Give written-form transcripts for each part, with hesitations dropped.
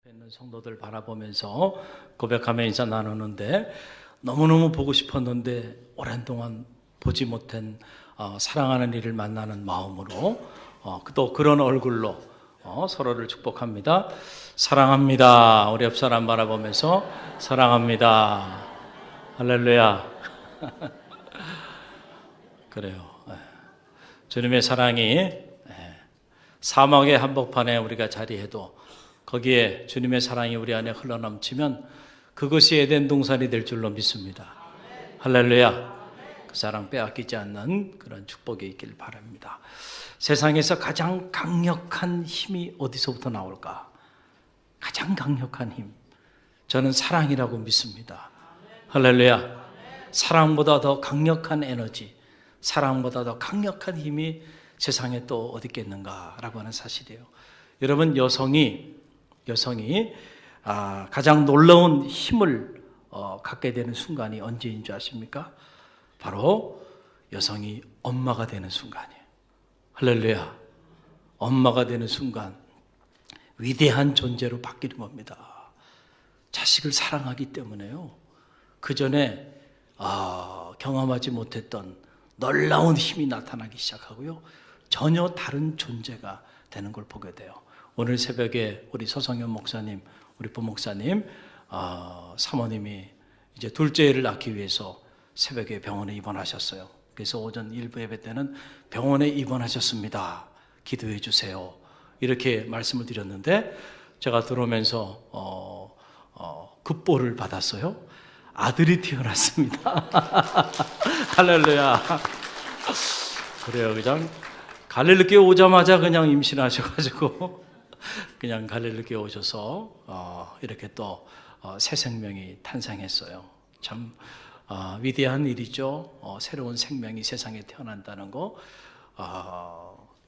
있는 성도들 바라보면서 고백하며 인사 나누는데 너무너무 보고 싶었는데 오랜 동안 보지 못한 사랑하는 이를 만나는 마음으로 또 그런 얼굴로 서로를 축복합니다. 사랑합니다. 우리 옆 사람 바라보면서 사랑합니다. 할렐루야. 그래요. 주님의 사랑이 사막의 한복판에 우리가 자리해도 거기에 주님의 사랑이 우리 안에 흘러넘치면 그것이 에덴 동산이 될 줄로 믿습니다. 할렐루야. 그 사랑 빼앗기지 않는 그런 축복이 있길 바랍니다. 세상에서 가장 강력한 힘이 어디서부터 나올까? 가장 강력한 힘, 저는 사랑이라고 믿습니다. 할렐루야. 사랑보다 더 강력한 에너지, 사랑보다 더 강력한 힘이 세상에 또 어디 있겠는가라고 하는 사실이에요. 여러분, 여성이 가장 놀라운 힘을 갖게 되는 순간이 언제인 줄 아십니까? 바로 여성이 엄마가 되는 순간이에요. 할렐루야. 엄마가 되는 순간 위대한 존재로 바뀌는 겁니다. 자식을 사랑하기 때문에요. 그 전에 경험하지 못했던 놀라운 힘이 나타나기 시작하고요. 전혀 다른 존재가 되는 걸 보게 돼요. 오늘 새벽에 우리 서성현 목사님, 우리 부목사님, 사모님이 이제 둘째를 낳기 위해서 새벽에 병원에 입원하셨어요. 그래서 오전 일부 예배 때는 병원에 입원하셨습니다. 기도해 주세요. 이렇게 말씀을 드렸는데 제가 들어오면서 급보를 받았어요. 아들이 태어났습니다. 할렐루야. 그래요. 그냥 갈릴리교회 오자마자 그냥 임신하셔가지고 그냥 갈릴리교회 오셔서 이렇게 또 새 생명이 탄생했어요. 참 위대한 일이죠. 새로운 생명이 세상에 태어난다는 거.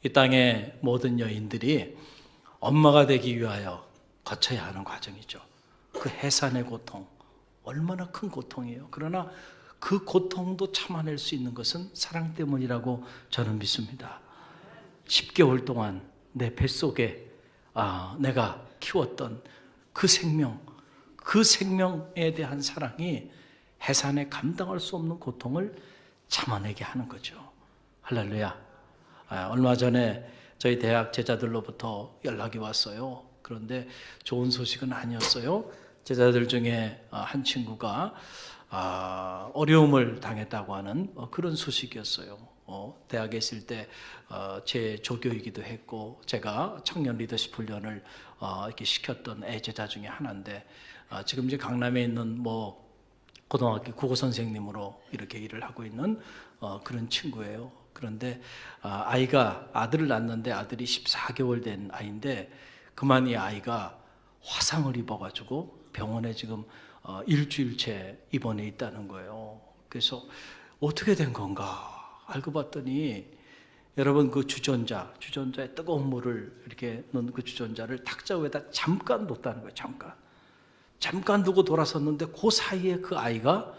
이 땅의 모든 여인들이 엄마가 되기 위하여 거쳐야 하는 과정이죠. 그 해산의 고통, 얼마나 큰 고통이에요. 그러나 그 고통도 참아낼 수 있는 것은 사랑 때문이라고 저는 믿습니다. 10개월 동안 내 뱃속에 내가 키웠던 그 생명에 대한 사랑이 해산에 감당할 수 없는 고통을 참아내게 하는 거죠. 할렐루야. 얼마 전에 저희 대학 제자들로부터 연락이 왔어요. 그런데 좋은 소식은 아니었어요. 제자들 중에 한 친구가 어려움을 당했다고 하는 그런 소식이었어요. 대학에 있을 때 제 조교이기도 했고 제가 청년 리더십 훈련을 이렇게 시켰던 제자 중에 하나인데 지금 이제 강남에 있는 고등학교 국어 선생님으로 이렇게 일을 하고 있는 그런 친구예요. 그런데 아들을 낳았는데 아들이 14개월 된 아이인데 그만 이 아이가 화상을 입어가지고 병원에 지금 일주일째 입원해 있다는 거예요. 그래서 어떻게 된 건가 알고 봤더니 여러분 그 주전자에 뜨거운 물을 이렇게 넣은 그 주전자를 탁자 위에다 잠깐 놓았다는 거예요. 잠깐 두고 돌아섰는데 그 사이에 그 아이가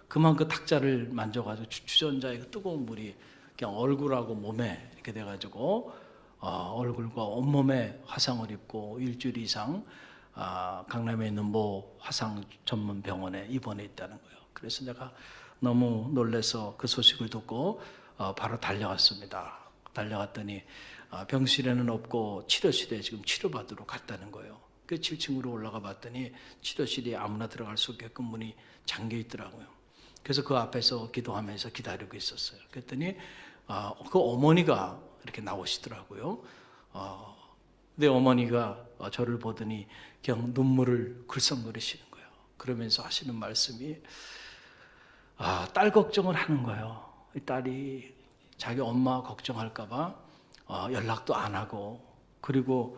그만 그 탁자를 만져가지고 주전자에 그 뜨거운 물이 그냥 얼굴하고 몸에 이렇게 돼가지고 얼굴과 온몸에 화상을 입고 일주일 이상 강남에 있는 화상 전문 병원에 입원해 있다는 거예요. 그래서 내가 너무 놀라서 그 소식을 듣고 바로 달려갔습니다. 달려갔더니 병실에는 없고 치료실에 지금 치료받으러 갔다는 거예요. 그 7층으로 올라가 봤더니 치료실이 아무나 들어갈 수 없게끔 문이 잠겨 있더라고요. 그래서 그 앞에서 기도하면서 기다리고 있었어요. 그랬더니 그 어머니가 이렇게 나오시더라고요. 내 어머니가 저를 보더니 그냥 눈물을 글썽거리시는 거예요. 그러면서 하시는 말씀이 딸 걱정을 하는 거예요. 이 딸이 자기 엄마 걱정할까 봐 연락도 안 하고 그리고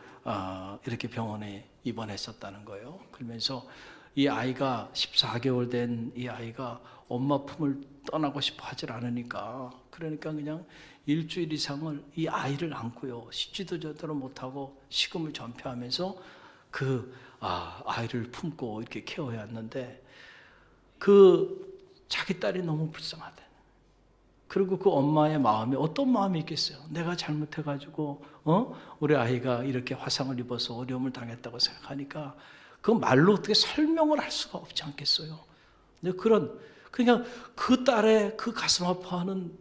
이렇게 병원에 입원했었다는 거예요. 그러면서 이 아이가 14개월 된 이 아이가 엄마 품을 떠나고 싶어 하질 않으니까 그러니까 그냥 일주일 이상을 이 아이를 안고요. 씻지도 제대로 못하고 식음을 전폐하면서 그 아이를 품고 이렇게 케어해왔는데 그 자기 딸이 너무 불쌍하대. 그리고 그 엄마의 마음이 어떤 마음이 있겠어요? 내가 잘못해가지고 우리 아이가 이렇게 화상을 입어서 어려움을 당했다고 생각하니까 그 말로 어떻게 설명을 할 수가 없지 않겠어요? 근데 그냥 그 딸의 그 가슴 아파하는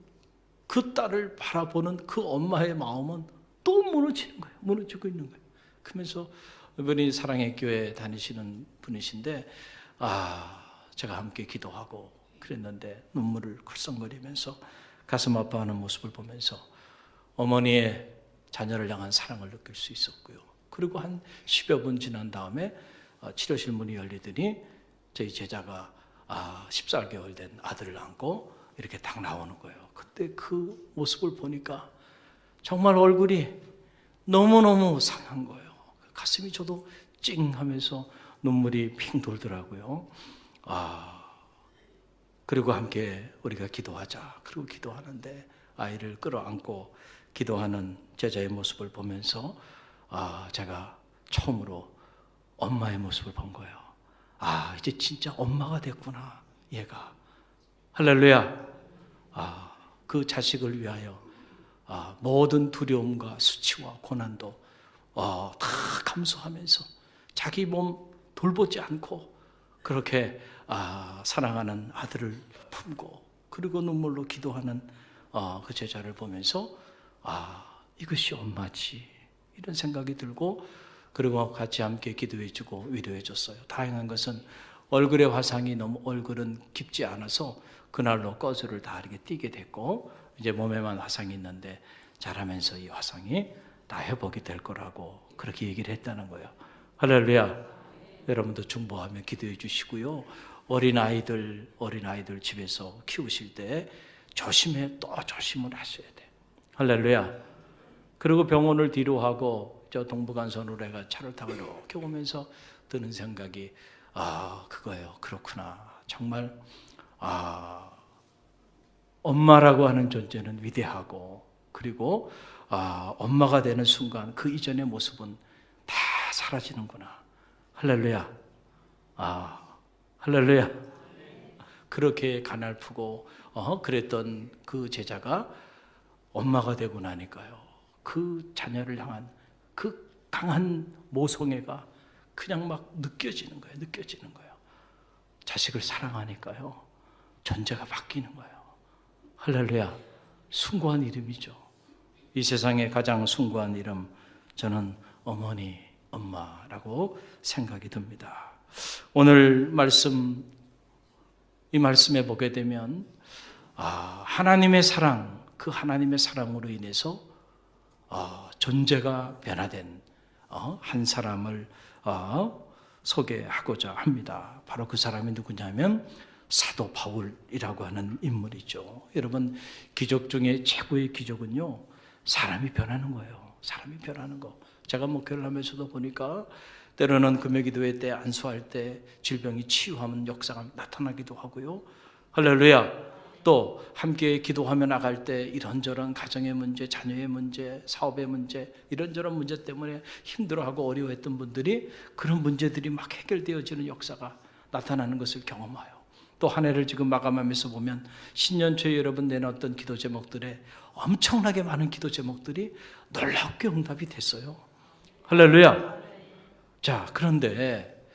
그 딸을 바라보는 그 엄마의 마음은 또 무너지는 거예요. 무너지고 있는 거예요. 그러면서 이분이 사랑의 교회 다니시는 분이신데 제가 함께 기도하고 그랬는데 눈물을 글썽거리면서 가슴 아파하는 모습을 보면서 어머니의 자녀를 향한 사랑을 느낄 수 있었고요. 그리고 한 10여 분 지난 다음에 치료실 문이 열리더니 저희 제자가 14개월 된 아들을 안고 이렇게 딱 나오는 거예요. 그때 그 모습을 보니까 정말 얼굴이 너무너무 상한 거예요. 가슴이 저도 찡 하면서 눈물이 핑 돌더라고요. 그리고 함께 우리가 기도하자. 그리고 기도하는데 아이를 끌어안고 기도하는 제자의 모습을 보면서 제가 처음으로 엄마의 모습을 본 거예요. 이제 진짜 엄마가 됐구나, 얘가. 할렐루야. 그 자식을 위하여 모든 두려움과 수치와 고난도 다 감수하면서 자기 몸 돌보지 않고 그렇게 사랑하는 아들을 품고 그리고 눈물로 기도하는 그 제자를 보면서 이것이 엄마지, 이런 생각이 들고, 그리고 같이 함께 기도해주고 위로해줬어요. 다행한 것은 얼굴의 화상이 너무 얼굴은 깊지 않아서 그날로 꺼즈를 다 이렇게 띄게 됐고, 이제 몸에만 화상이 있는데 자라면서 이 화상이 다 회복이 될 거라고 그렇게 얘기를 했다는 거예요. 할렐루야. 여러분도 중보하며 기도해 주시고요. 어린아이들 집에서 키우실 때 또 조심을 하셔야 돼요. 할렐루야. 그리고 병원을 뒤로 하고 저 동부간선으로 해가 차를 타고 이렇게 오면서 드는 생각이 그거예요. 그렇구나. 정말 엄마라고 하는 존재는 위대하고, 그리고 엄마가 되는 순간 그 이전의 모습은 다 사라지는구나. 할렐루야. 할렐루야. 그렇게 가냘프고 그랬던 그 제자가 엄마가 되고 나니까요, 그 자녀를 향한 그 강한 모성애가 그냥 막 느껴지는 거예요. 자식을 사랑하니까요, 존재가 바뀌는 거예요. 할렐루야. 숭고한 이름이죠. 이 세상에 가장 숭고한 이름, 저는 어머니, 엄마라고 생각이 듭니다. 오늘 이 말씀에 보게 되면 하나님의 사랑, 그 하나님의 사랑으로 인해서 존재가 변화된 한 사람을 소개하고자 합니다. 바로 그 사람이 누구냐면 사도 바울이라고 하는 인물이죠. 여러분, 기적 중에 최고의 기적은요, 사람이 변하는 거예요. 사람이 변하는 거. 제가 목회를 하면서도 보니까 때로는 금요기도회 때 안수할 때 질병이 치유하는 역사가 나타나기도 하고요. 할렐루야. 또 함께 기도하며 나갈 때 이런저런 가정의 문제, 자녀의 문제, 사업의 문제, 이런저런 문제 때문에 힘들어하고 어려워했던 분들이 그런 문제들이 막 해결되어지는 역사가 나타나는 것을 경험해요. 또 한 해를 지금 마감하면서 보면 신년초에 여러분 내놨던 기도 제목들에 엄청나게 많은 기도 제목들이 놀랍게 응답이 됐어요. 할렐루야. 자, 그런데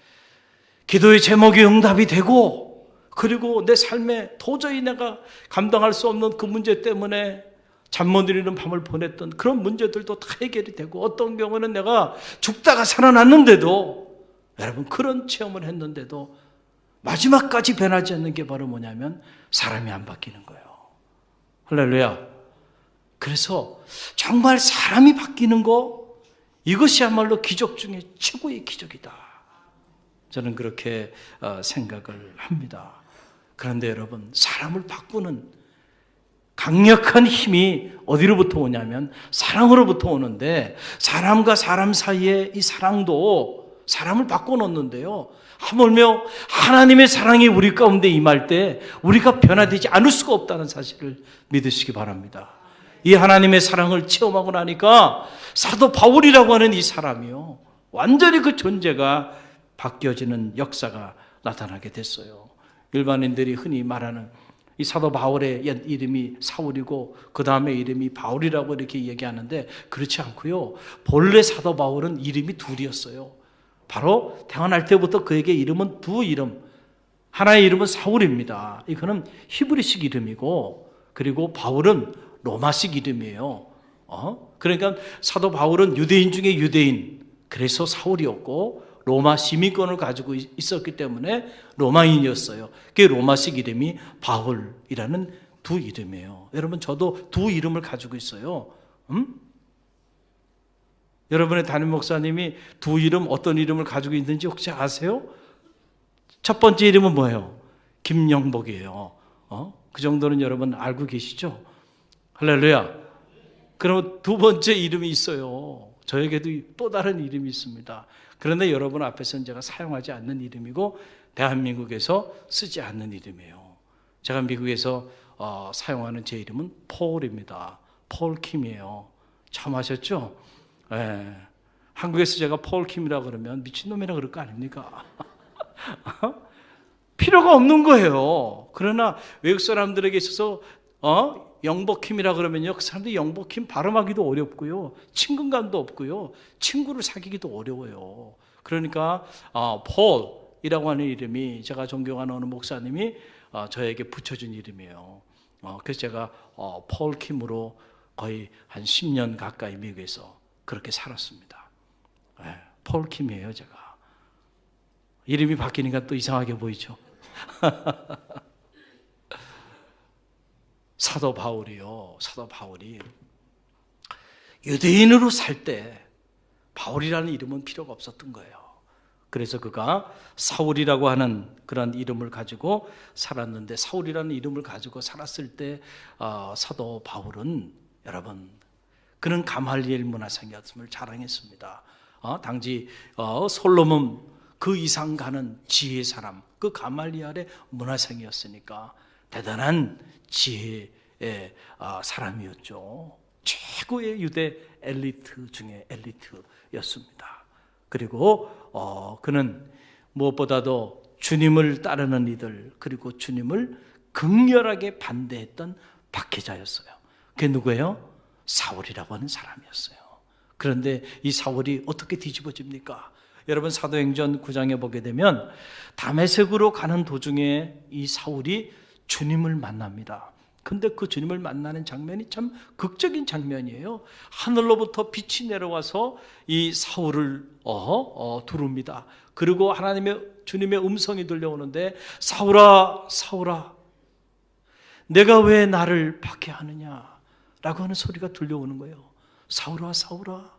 기도의 제목이 응답이 되고, 그리고 내 삶에 도저히 내가 감당할 수 없는 그 문제 때문에 잠 못 이루는 밤을 보냈던 그런 문제들도 다 해결이 되고, 어떤 경우는 내가 죽다가 살아났는데도, 여러분 그런 체험을 했는데도 마지막까지 변하지 않는 게 바로 뭐냐면 사람이 안 바뀌는 거예요. 할렐루야. 그래서 정말 사람이 바뀌는 거, 이것이야말로 기적 중에 최고의 기적이다. 저는 그렇게 생각을 합니다. 그런데 여러분, 사람을 바꾸는 강력한 힘이 어디로부터 오냐면 사랑으로부터 오는데, 사람과 사람 사이에 이 사랑도 사람을 바꿔놓는데요, 하물며 하나님의 사랑이 우리 가운데 임할 때 우리가 변화되지 않을 수가 없다는 사실을 믿으시기 바랍니다. 이 하나님의 사랑을 체험하고 나니까 사도 바울이라고 하는 이 사람이요, 완전히 그 존재가 바뀌어지는 역사가 나타나게 됐어요. 일반인들이 흔히 말하는 이 사도 바울의 옛 이름이 사울이고 그 다음에 이름이 바울이라고 이렇게 얘기하는데 그렇지 않고요. 본래 사도 바울은 이름이 둘이었어요. 바로 태어날 때부터 그에게 이름은 두 이름, 하나의 이름은 사울입니다. 이거는 히브리식 이름이고 그리고 바울은 로마식 이름이에요. 그러니까 사도 바울은 유대인 중에 유대인, 그래서 사울이었고 로마 시민권을 가지고 있었기 때문에 로마인이었어요. 그게 로마식 이름이 바울이라는 두 이름이에요. 여러분 저도 두 이름을 가지고 있어요. 여러분의 담임 목사님이 두 이름 어떤 이름을 가지고 있는지 혹시 아세요? 첫 번째 이름은 뭐예요? 김영복이에요. 그 정도는 여러분 알고 계시죠? 할렐루야. 그럼 두 번째 이름이 있어요. 저에게도 또 다른 이름이 있습니다. 그런데 여러분 앞에서는 제가 사용하지 않는 이름이고 대한민국에서 쓰지 않는 이름이에요. 제가 미국에서 사용하는 제 이름은 폴입니다. 폴킴이에요. 처음 하셨죠? 네. 한국에서 제가 폴킴이라고 그러면 미친놈이라 그럴 거 아닙니까? 필요가 없는 거예요. 그러나 외국 사람들에게 있어서 영복킴이라 그러면요, 그 사람들이 영복킴 발음하기도 어렵고요, 친근감도 없고요, 친구를 사귀기도 어려워요. 그러니까 폴이라고 하는 이름이 제가 존경하는 어느 목사님이 저에게 붙여준 이름이에요. 그래서 제가 폴킴으로 거의 한 10년 가까이 미국에서 그렇게 살았습니다. 네, 폴킴이에요, 제가. 이름이 바뀌니까 또 이상하게 보이죠. 사도 바울이요. 사도 바울이 유대인으로 살 때 바울이라는 이름은 필요가 없었던 거예요. 그래서 그가 사울이라고 하는 그런 이름을 가지고 살았는데, 사울이라는 이름을 가지고 살았을 때 사도 바울은 여러분 그는 가말리엘 문화생이었음을 자랑했습니다. 당시 솔로몬 그 이상 가는 지혜의 사람, 그 가말리엘의 문화생이었으니까 대단한 지혜의 사람이었죠. 최고의 유대 엘리트 중에 엘리트였습니다. 그리고 그는 무엇보다도 주님을 따르는 이들, 그리고 주님을 극렬하게 반대했던 박해자였어요. 그게 누구예요? 사울이라고 하는 사람이었어요. 그런데 이 사울이 어떻게 뒤집어집니까? 여러분 사도행전 9장에 보게 되면 다메섹으로 가는 도중에 이 사울이 주님을 만납니다. 근데 그 주님을 만나는 장면이 참 극적인 장면이에요. 하늘로부터 빛이 내려와서 이 사울을 두릅니다. 그리고 주님의 음성이 들려오는데, 사울아, 사울아, 내가 왜 나를 박해하느냐? 라고 하는 소리가 들려오는 거예요. 사울아, 사울아,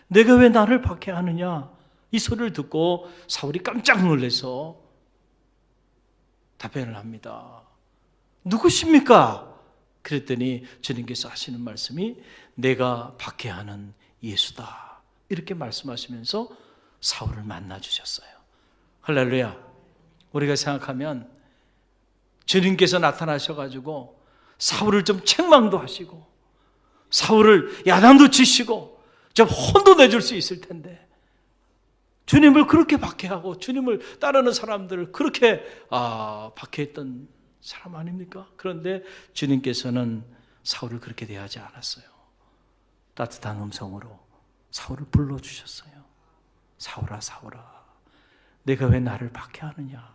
내가 왜 나를 박해하느냐? 이 소리를 듣고 사울이 깜짝 놀라서 답변을 합니다. 누구십니까? 그랬더니 주님께서 하시는 말씀이 내가 박해하는 예수다, 이렇게 말씀하시면서 사울을 만나 주셨어요. 할렐루야. 우리가 생각하면 주님께서 나타나셔가지고 사울을 좀 책망도 하시고 사울을 야단도 치시고 좀 혼도 내줄 수 있을 텐데, 주님을 그렇게 박해하고 주님을 따르는 사람들을 그렇게 박해했던 사람 아닙니까? 그런데 주님께서는 사울을 그렇게 대하지 않았어요. 따뜻한 음성으로 사울을 불러주셨어요. 사울아, 사울아, 내가 왜 나를 박해하느냐?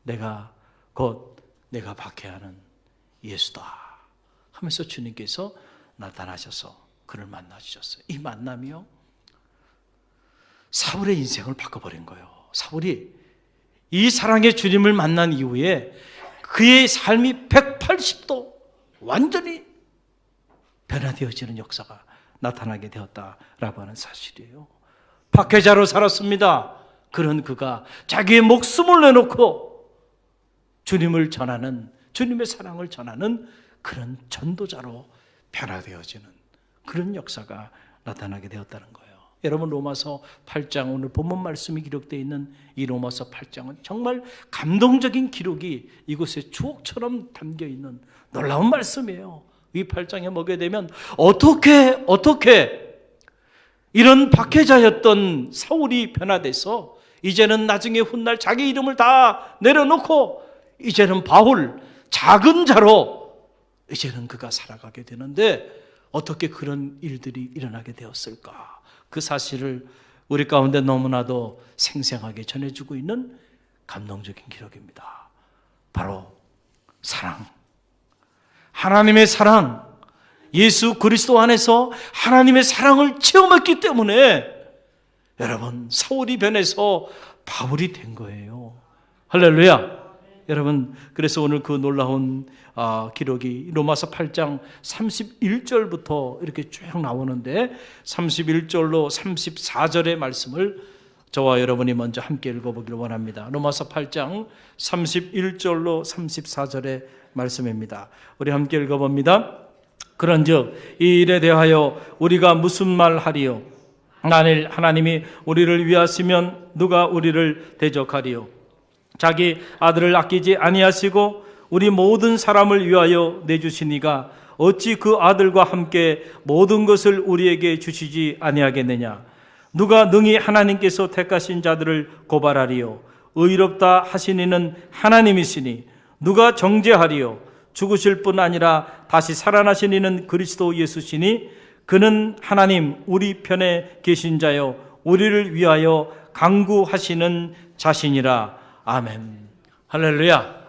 내가 곧 내가 박해하는 예수다 하면서 주님께서 나타나셔서 그를 만나 주셨어요. 이 만남이요, 사울의 인생을 바꿔버린 거예요. 사울이 이 사랑의 주님을 만난 이후에 그의 삶이 180도 완전히 변화되어지는 역사가 나타나게 되었다라고 하는 사실이에요. 박해자로 살았습니다. 그런 그가 자기의 목숨을 내놓고 주님을 전하는, 주님의 사랑을 전하는 그런 전도자로 변화되어지는 그런 역사가 나타나게 되었다는 거예요. 여러분 로마서 8장, 오늘 본문 말씀이 기록되어 있는 이 로마서 8장은 정말 감동적인 기록이 이곳에 추억처럼 담겨있는 놀라운 말씀이에요. 이 8장에 보게 되면 어떻게 이런 박해자였던 사울이 변화돼서 이제는 나중에 훗날 자기 이름을 다 내려놓고 이제는 바울, 작은 자로 이제는 그가 살아가게 되는데 어떻게 그런 일들이 일어나게 되었을까? 그 사실을 우리 가운데 너무나도 생생하게 전해주고 있는 감동적인 기록입니다. 바로 사랑, 하나님의 사랑, 예수 그리스도 안에서 하나님의 사랑을 체험했기 때문에 여러분 사울이 변해서 바울이 된 거예요. 할렐루야. 여러분, 그래서 오늘 그 놀라운 기록이 로마서 8장 31절부터 이렇게 쭉 나오는데 31절로 34절의 말씀을 저와 여러분이 먼저 함께 읽어보기를 원합니다. 로마서 8장 31절로 34절의 말씀입니다. 우리 함께 읽어봅니다. 그런즉 이 일에 대하여 우리가 무슨 말 하리요? 만일 하나님이 우리를 위하시면 누가 우리를 대적하리요? 자기 아들을 아끼지 아니하시고 우리 모든 사람을 위하여 내주시니가 어찌 그 아들과 함께 모든 것을 우리에게 주시지 아니하겠느냐? 누가 능히 하나님께서 택하신 자들을 고발하리요? 의롭다 하시니는 하나님이시니 누가 정죄하리요? 죽으실 뿐 아니라 다시 살아나시니는 그리스도 예수시니 그는 하나님 우리 편에 계신 자요 우리를 위하여 강구하시는 자신이라. 아멘. 할렐루야.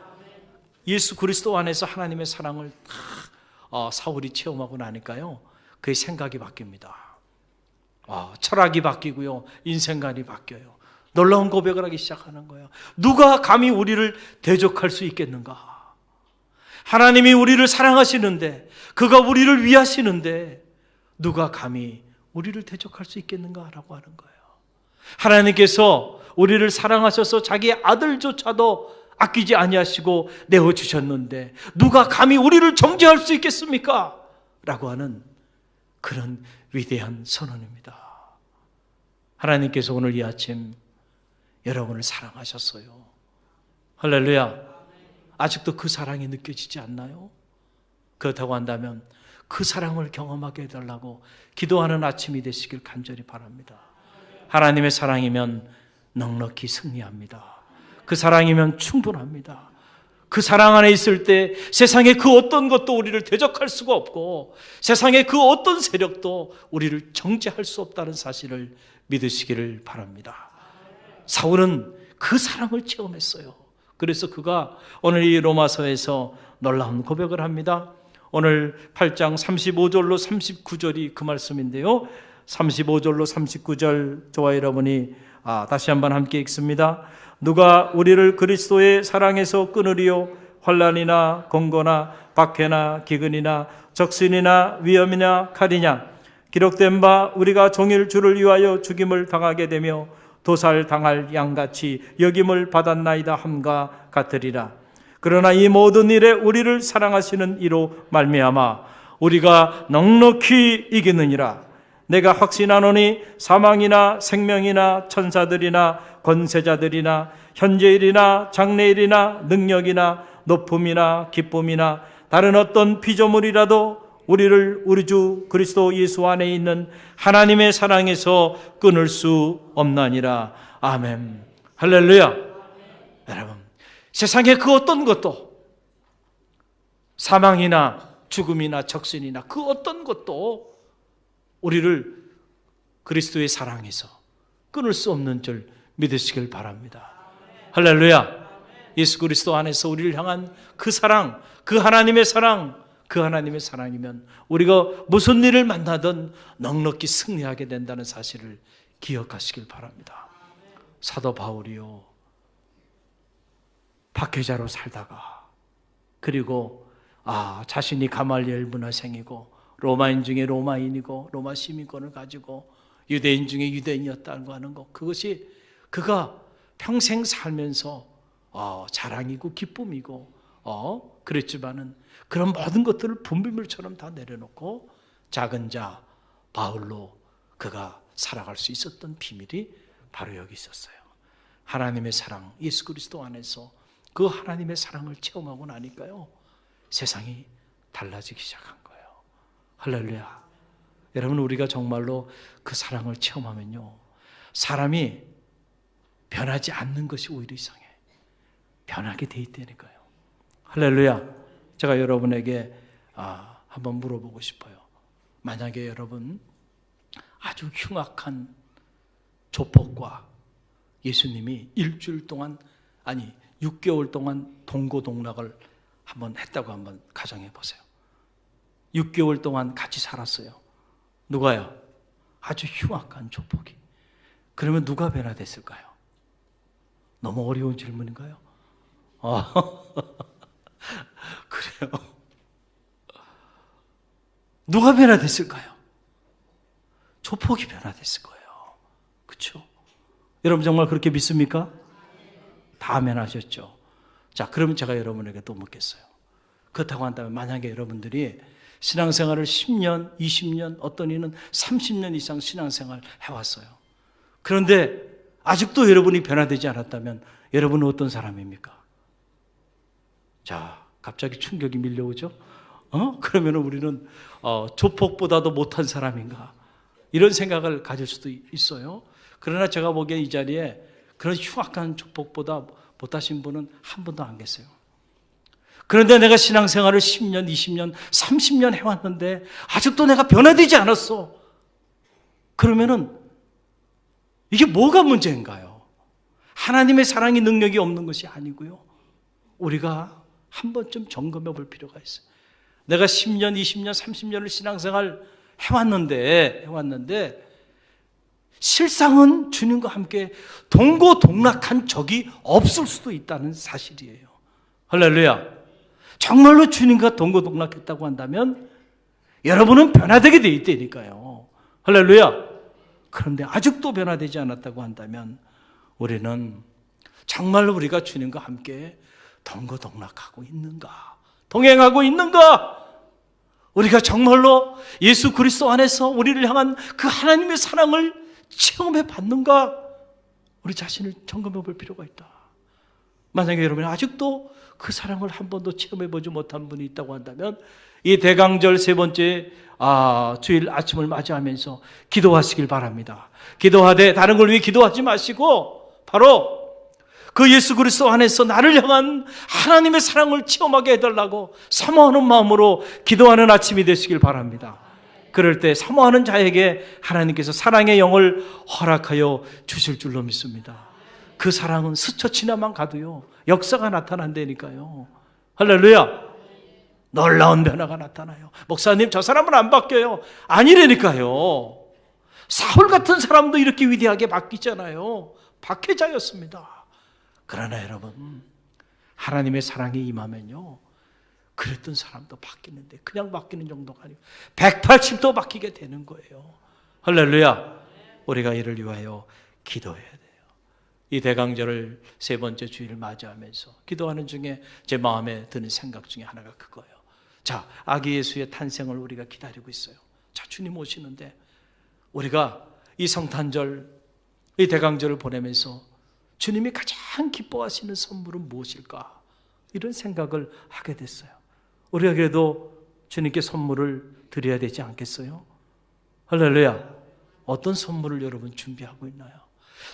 예수 그리스도 안에서 하나님의 사랑을 사울이 체험하고 나니까요 그의 생각이 바뀝니다. 철학이 바뀌고요 인생관이 바뀌어요. 놀라운 고백을 하기 시작하는 거예요. 누가 감히 우리를 대적할 수 있겠는가? 하나님이 우리를 사랑하시는데, 그가 우리를 위하시는데 누가 감히 우리를 대적할 수 있겠는가? 라고 하는 거예요. 하나님께서 우리를 사랑하셔서 자기 아들조차도 아끼지 아니하시고 내어주셨는데 누가 감히 우리를 정죄할 수 있겠습니까? 라고 하는 그런 위대한 선언입니다. 하나님께서 오늘 이 아침 여러분을 사랑하셨어요. 할렐루야. 아직도 그 사랑이 느껴지지 않나요? 그렇다고 한다면 그 사랑을 경험하게 해달라고 기도하는 아침이 되시길 간절히 바랍니다. 하나님의 사랑이면 넉넉히 승리합니다. 그 사랑이면 충분합니다. 그 사랑 안에 있을 때 세상의 그 어떤 것도 우리를 대적할 수가 없고 세상의 그 어떤 세력도 우리를 정죄할 수 없다는 사실을 믿으시기를 바랍니다. 사울은 그 사랑을 체험했어요. 그래서 그가 오늘 이 로마서에서 놀라운 고백을 합니다. 오늘 8장 35절로 39절이 그 말씀인데요. 35절로 39절 저와 여러분이 다시 한번 함께 읽습니다. 누가 우리를 그리스도의 사랑에서 끊으리요? 환난이나 공고나 박해나 기근이나 적신이나 위험이나 칼이냐? 기록된 바 우리가 종일 주를 위하여 죽임을 당하게 되며 도살당할 양같이 여김을 받았나이다 함과 같으리라. 그러나 이 모든 일에 우리를 사랑하시는 이로 말미암아 우리가 넉넉히 이기느니라. 내가 확신하노니 사망이나 생명이나 천사들이나 권세자들이나 현재일이나 장래일이나 능력이나 높음이나 기쁨이나 다른 어떤 피조물이라도 우리를 우리 주 그리스도 예수 안에 있는 하나님의 사랑에서 끊을 수 없나니라. 아멘. 할렐루야. 여러분, 세상의 그 어떤 것도 사망이나 죽음이나 적신이나 그 어떤 것도 우리를 그리스도의 사랑에서 끊을 수 없는 줄 믿으시길 바랍니다. 할렐루야. 예수 그리스도 안에서 우리를 향한 그 사랑, 그 하나님의 사랑, 그 하나님의 사랑이면 우리가 무슨 일을 만나든 넉넉히 승리하게 된다는 사실을 기억하시길 바랍니다. 사도 바울이요, 박해자로 살다가 그리고 자신이 가말리엘 문화생이고 로마인 중에 로마인이고 로마 시민권을 가지고 유대인 중에 유대인이었다고 하는 것, 그것이 그가 평생 살면서 자랑이고 기쁨이고 그랬지만은 그런 모든 것들을 분비물처럼 다 내려놓고 작은 자 바울로 그가 살아갈 수 있었던 비밀이 바로 여기 있었어요. 하나님의 사랑, 예수 그리스도 안에서 그 하나님의 사랑을 체험하고 나니까요 세상이 달라지기 시작한 거예요. 할렐루야. 여러분, 우리가 정말로 그 사랑을 체험하면요 사람이 변하지 않는 것이 오히려 이상해. 변하게 돼 있다니까요. 할렐루야. 제가 여러분에게 한번 물어보고 싶어요. 만약에 여러분 아주 흉악한 조폭과 예수님이 일주일 동안, 아니 6개월 동안 동고동락을 한번 했다고 한번 가정해 보세요. 6개월 동안 같이 살았어요. 누가요? 아주 흉악한 조폭이. 그러면 누가 변화됐을까요? 너무 어려운 질문인가요? 그래요. 누가 변화됐을까요? 조폭이 변화됐을 거예요. 그렇죠? 여러분 정말 그렇게 믿습니까? 다 변하셨죠. 자, 그러면 제가 여러분에게 또 묻겠어요. 그렇다고 한다면 만약에 여러분들이 신앙생활을 10년, 20년, 어떤 이는 30년 이상 신앙생활 해왔어요. 그런데 아직도 여러분이 변화되지 않았다면 여러분은 어떤 사람입니까? 자, 갑자기 충격이 밀려오죠? 그러면 우리는 조폭보다도 못한 사람인가? 이런 생각을 가질 수도 있어요. 그러나 제가 보기엔 이 자리에 그런 흉악한 조폭보다 못하신 분은 한 분도 안 계세요. 그런데 내가 신앙생활을 10년, 20년, 30년 해왔는데 아직도 내가 변화되지 않았어. 그러면은 이게 뭐가 문제인가요? 하나님의 사랑이 능력이 없는 것이 아니고요. 우리가 한 번쯤 점검해 볼 필요가 있어요. 내가 10년, 20년, 30년을 신앙생활 해왔는데 실상은 주님과 함께 동고동락한 적이 없을 수도 있다는 사실이에요. 할렐루야. 정말로 주님과 동고동락했다고 한다면 여러분은 변화되게 돼 있다니까요. 할렐루야. 그런데 아직도 변화되지 않았다고 한다면 우리는 정말로 우리가 주님과 함께 동고동락하고 있는가? 동행하고 있는가? 우리가 정말로 예수 그리스도 안에서 우리를 향한 그 하나님의 사랑을 체험해 봤는가? 우리 자신을 점검해 볼 필요가 있다. 만약에 여러분이 아직도 그 사랑을 한 번도 체험해 보지 못한 분이 있다고 한다면 이 대강절 세 번째 주일 아침을 맞이하면서 기도하시길 바랍니다. 기도하되 다른 걸 위해 기도하지 마시고 바로 그 예수 그리스도 안에서 나를 향한 하나님의 사랑을 체험하게 해달라고 사모하는 마음으로 기도하는 아침이 되시길 바랍니다. 그럴 때 사모하는 자에게 하나님께서 사랑의 영을 허락하여 주실 줄로 믿습니다. 그 사랑은 스쳐 지나만 가도요 역사가 나타난다니까요. 할렐루야. 놀라운 변화가 나타나요. 목사님 저 사람은 안 바뀌어요. 아니라니까요. 사울 같은 사람도 이렇게 위대하게 바뀌잖아요. 박해자였습니다. 그러나 여러분 하나님의 사랑이 임하면요 그랬던 사람도 바뀌는데 그냥 바뀌는 정도가 아니고 180도 바뀌게 되는 거예요. 할렐루야. 우리가 이를 위하여 기도해야 돼요. 이 대강절을 세 번째 주일을 맞이하면서 기도하는 중에 제 마음에 드는 생각 중에 하나가 그거예요. 자, 아기 예수의 탄생을 우리가 기다리고 있어요. 자, 주님 오시는데 우리가 이 성탄절, 이 대강절을 보내면서 주님이 가장 기뻐하시는 선물은 무엇일까? 이런 생각을 하게 됐어요. 우리가 그래도 주님께 선물을 드려야 되지 않겠어요? 할렐루야. 어떤 선물을 여러분 준비하고 있나요?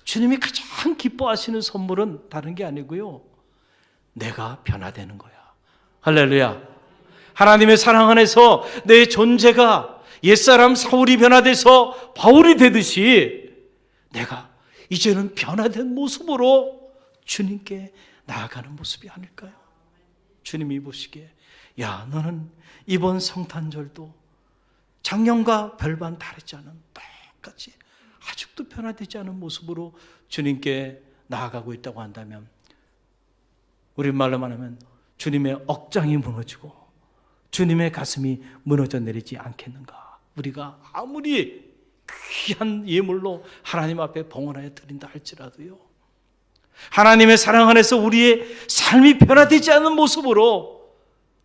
주님이 가장 기뻐하시는 선물은 다른 게 아니고요. 내가 변화되는 거야. 할렐루야. 하나님의 사랑 안에서 내 존재가 옛사람 사울이 변화돼서 바울이 되듯이 내가 이제는 변화된 모습으로 주님께 나아가는 모습이 아닐까요? 주님이 보시기에 야 너는 이번 성탄절도 작년과 별반 다르지 않은 똑같이 아직도 변화되지 않은 모습으로 주님께 나아가고 있다고 한다면 우리말로 말하면 주님의 억장이 무너지고 주님의 가슴이 무너져 내리지 않겠는가? 우리가 아무리 귀한 예물로 하나님 앞에 봉헌하여 드린다 할지라도요 하나님의 사랑 안에서 우리의 삶이 변화되지 않는 모습으로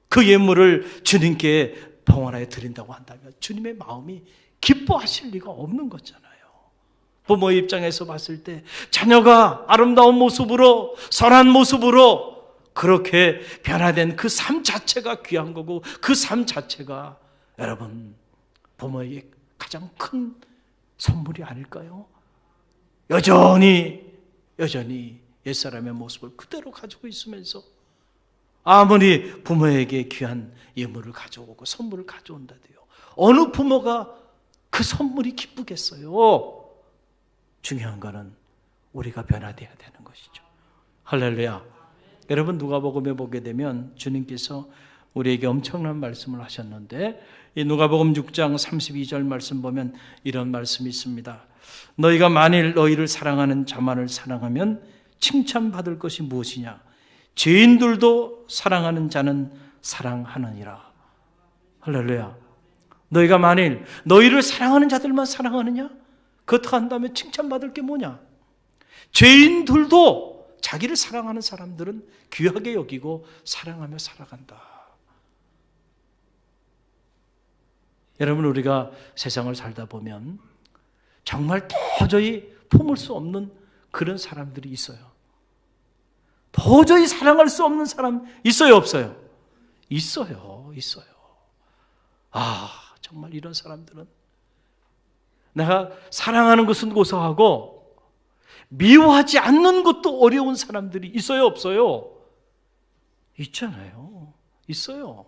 그 예물을 주님께 봉헌하여 드린다고 한다면 주님의 마음이 기뻐하실 리가 없는 거잖아요. 부모의 입장에서 봤을 때 자녀가 아름다운 모습으로 선한 모습으로 그렇게 변화된 그 삶 자체가 귀한 거고 그 삶 자체가 여러분 부모에게 가장 큰 선물이 아닐까요? 여전히 옛사람의 모습을 그대로 가지고 있으면서 아무리 부모에게 귀한 예물을 가져오고 선물을 가져온다도요, 어느 부모가 그 선물이 기쁘겠어요? 중요한 거는 우리가 변화되어야 되는 것이죠. 할렐루야. 여러분, 누가복음에 보게 되면 주님께서 우리에게 엄청난 말씀을 하셨는데, 이 누가복음 6장 32절 말씀 보면 이런 말씀이 있습니다. 너희가 만일 너희를 사랑하는 자만을 사랑하면 칭찬받을 것이 무엇이냐? 죄인들도 사랑하는 자는 사랑하느니라. 할렐루야. 너희가 만일 너희를 사랑하는 자들만 사랑하느냐? 그렇다 한다면 칭찬받을 게 뭐냐? 죄인들도 자기를 사랑하는 사람들은 귀하게 여기고 사랑하며 살아간다. 여러분, 우리가 세상을 살다 보면 정말 도저히 품을 수 없는 그런 사람들이 있어요. 도저히 사랑할 수 없는 사람 있어요, 없어요? 있어요. 정말 이런 사람들은 내가 사랑하는 것은 고사하고 미워하지 않는 것도 어려운 사람들이 있어요, 없어요? 있잖아요. 있어요.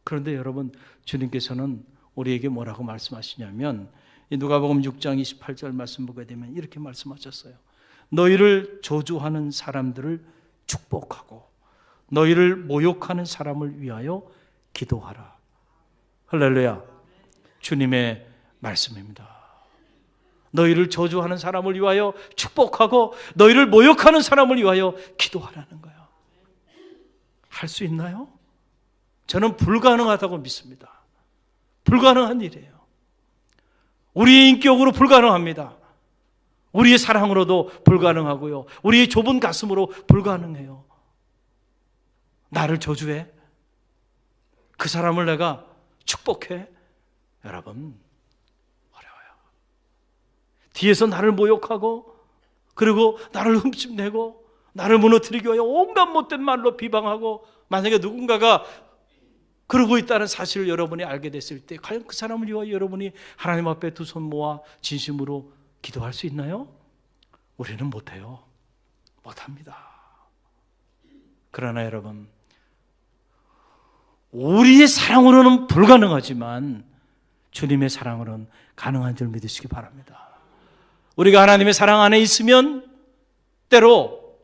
그런데 여러분, 주님께서는 우리에게 뭐라고 말씀하시냐면, 누가복음 6장 28절 말씀 보게 되면 이렇게 말씀하셨어요. 너희를 저주하는 사람들을 축복하고 너희를 모욕하는 사람을 위하여 기도하라. 할렐루야. 주님의 말씀입니다. 너희를 저주하는 사람을 위하여 축복하고 너희를 모욕하는 사람을 위하여 기도하라는 거예요. 할 수 있나요? 저는 불가능하다고 믿습니다. 불가능한 일이에요. 우리의 인격으로 불가능합니다. 우리의 사랑으로도 불가능하고요, 우리의 좁은 가슴으로 불가능해요. 나를 저주해? 그 사람을 내가 축복해? 여러분, 어려워요. 뒤에서 나를 모욕하고, 그리고 나를 흠집내고, 나를 무너뜨리기 위하여 온갖 못된 말로 비방하고, 만약에 누군가가 그러고 있다는 사실을 여러분이 알게 됐을 때 과연 그 사람을 위하여 여러분이 하나님 앞에 두 손 모아 진심으로 기도할 수 있나요? 우리는 못해요. 못합니다. 그러나 여러분, 우리의 사랑으로는 불가능하지만 주님의 사랑으로는 가능한 줄 믿으시기 바랍니다. 우리가 하나님의 사랑 안에 있으면 때로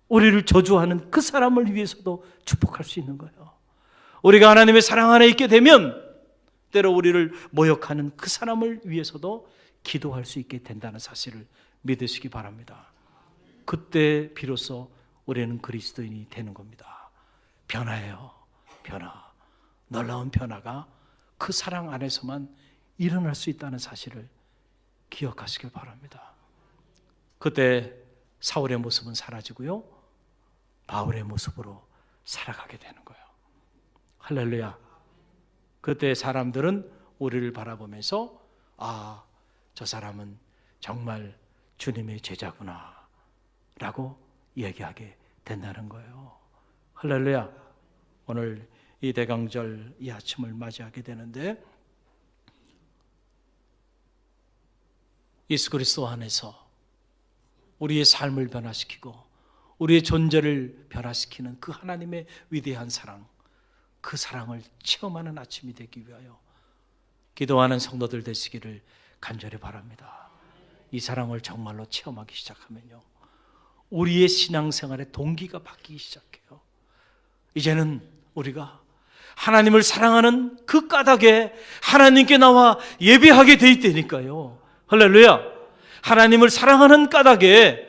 우리를 저주하는 그 사람을 위해서도 축복할 수 있는 거예요. 우리가 하나님의 사랑 안에 있게 되면 때로 우리를 모욕하는 그 사람을 위해서도 기도할 수 있게 된다는 사실을 믿으시기 바랍니다. 그때 비로소 우리는 그리스도인이 되는 겁니다. 변화예요. 변화. 놀라운 변화가 그 사랑 안에서만 일어날 수 있다는 사실을 기억하시길 바랍니다. 그때 사울의 모습은 사라지고요, 바울의 모습으로 살아가게 되는 거예요. 할렐루야. 그때 사람들은 우리를 바라보면서 저 사람은 정말 주님의 제자구나 라고 얘기하게 된다는 거예요. 할렐루야. 오늘 이 대강절 이 아침을 맞이하게 되는데, 예수 그리스도 안에서 우리의 삶을 변화시키고 우리의 존재를 변화시키는 그 하나님의 위대한 사랑, 그 사랑을 체험하는 아침이 되기 위하여 기도하는 성도들 되시기를 간절히 바랍니다. 이 사랑을 정말로 체험하기 시작하면요, 우리의 신앙생활의 동기가 바뀌기 시작해요. 이제는 우리가 하나님을 사랑하는 그 까닭에 하나님께 나와 예배하게 돼 있다니까요. 할렐루야. 하나님을 사랑하는 까닭에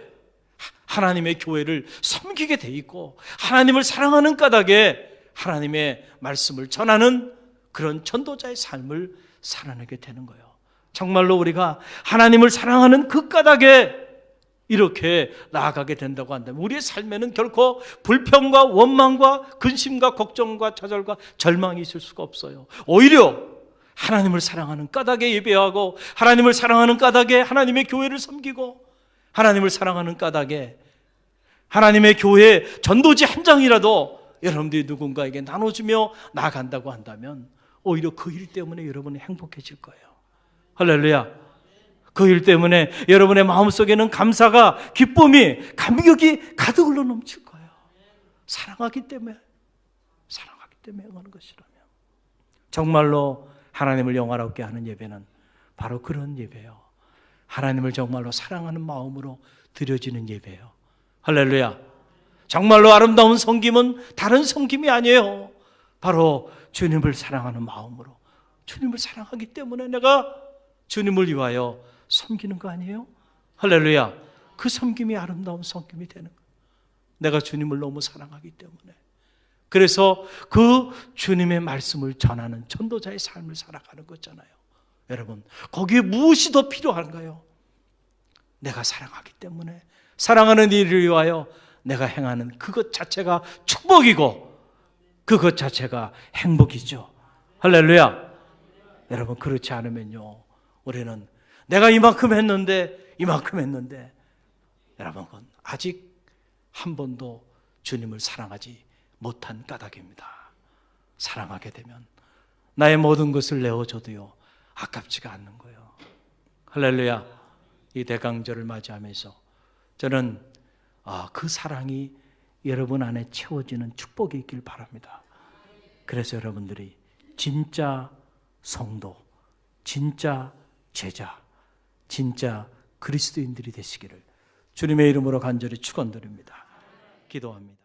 하나님의 교회를 섬기게 돼 있고, 하나님을 사랑하는 까닭에 하나님의 말씀을 전하는 그런 전도자의 삶을 살아내게 되는 거예요. 정말로 우리가 하나님을 사랑하는 그 까닭에 이렇게 나아가게 된다고 한다면 우리의 삶에는 결코 불평과 원망과 근심과 걱정과 좌절과 절망이 있을 수가 없어요. 오히려 하나님을 사랑하는 까닭에 예배하고, 하나님을 사랑하는 까닭에 하나님의 교회를 섬기고, 하나님을 사랑하는 까닭에 하나님의 교회 전도지 한 장이라도 여러분들이 누군가에게 나눠주며 나아간다고 한다면 오히려 그 일 때문에 여러분이 행복해질 거예요. 할렐루야. 그 일 때문에 여러분의 마음속에는 감사가, 기쁨이, 감격이 가득 흘러 넘칠 거예요. 사랑하기 때문에 행하는 것이라며. 정말로 하나님을 영화롭게 하는 예배는 바로 그런 예배예요. 하나님을 정말로 사랑하는 마음으로 드려지는 예배예요. 할렐루야. 정말로 아름다운 섬김은 다른 섬김이 아니에요. 바로 주님을 사랑하는 마음으로, 주님을 사랑하기 때문에 내가 주님을 위하여 섬기는 거 아니에요? 할렐루야. 그 섬김이 아름다운 섬김이 되는 거예요. 내가 주님을 너무 사랑하기 때문에. 그래서 그 주님의 말씀을 전하는 전도자의 삶을 살아가는 거잖아요. 여러분, 거기에 무엇이 더 필요한가요? 내가 사랑하기 때문에, 사랑하는 이를 위하여 내가 행하는 그것 자체가 축복이고 그것 자체가 행복이죠. 할렐루야. 여러분, 그렇지 않으면요, 우리는 내가 이만큼 했는데 여러분, 그건 아직 한 번도 주님을 사랑하지 못한 까닭입니다. 사랑하게 되면 나의 모든 것을 내어줘도요 아깝지가 않는 거예요. 할렐루야. 이 대강절을 맞이하면서 저는 그 사랑이 여러분 안에 채워지는 축복이 있길 바랍니다. 그래서 여러분들이 진짜 성도, 진짜 제자, 진짜 그리스도인들이 되시기를 주님의 이름으로 간절히 축원드립니다. 기도합니다.